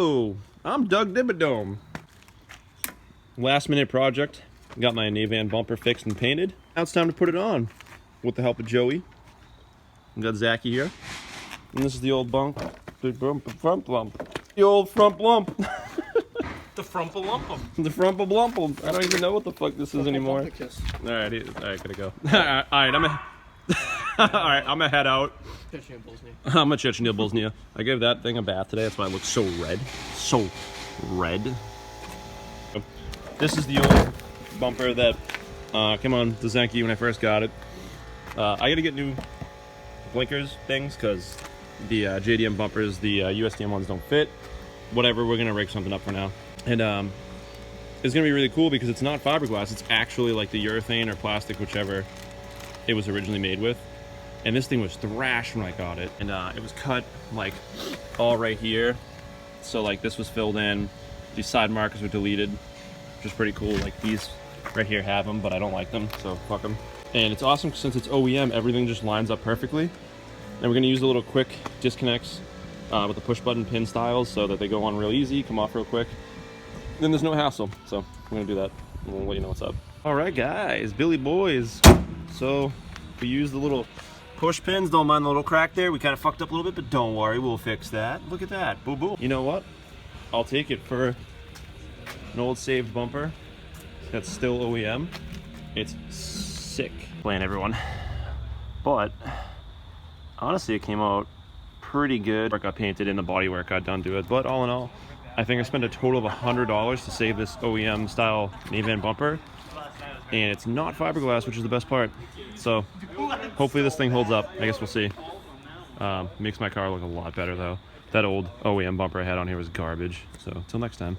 Hello, I'm Doug Dibadome. Last minute project. Got my Navan bumper fixed and painted. Now it's time to put it on with the help of Joey. We got Zenki here. And this is the old front lump. The old front lump. The frumpalump. The frumpalump. I don't even know what the fuck this is anymore. Alright, gotta go. Alright, I'm gonna head out. I'm a Chechnil Bosnia. I gave that thing a bath today, that's why it looks so red. So red. This is the old bumper that came on the Zenki when I first got it. I gotta get new blinkers things because the JDM bumpers, the USDM ones don't fit. Whatever, we're gonna rig something up for now. And it's gonna be really cool because it's not fiberglass, it's actually like the urethane or plastic, whichever it was originally made with. And this thing was thrashed when I got it. And it was cut like all right here. So like this was filled in, these side markers were deleted, which is pretty cool. Like these right here have them, but I don't like them, so fuck them. And it's awesome since it's OEM, everything just lines up perfectly. And we're gonna use the little quick disconnects with the push button pin styles so that they go on real easy, come off real quick. Then there's no hassle, so we're gonna do that and we'll let you know what's up. All right guys, Billy boys. So we use the little push pins, don't mind the little crack there. We kind of fucked up a little bit, but don't worry, we'll fix that. Look at that, boom boom. You know what? I'll take it for an old saved bumper that's still OEM. It's sick. Playing everyone. But honestly, it came out pretty good. Work got painted and the bodywork got done to it, but all in all, I think I spent a total of $100 to save this OEM style Navan bumper. And it's not fiberglass, which is the best part. So hopefully this thing holds up. I guess we'll see. Makes my car look a lot better though. That old OEM bumper I had on here was garbage. So until next time.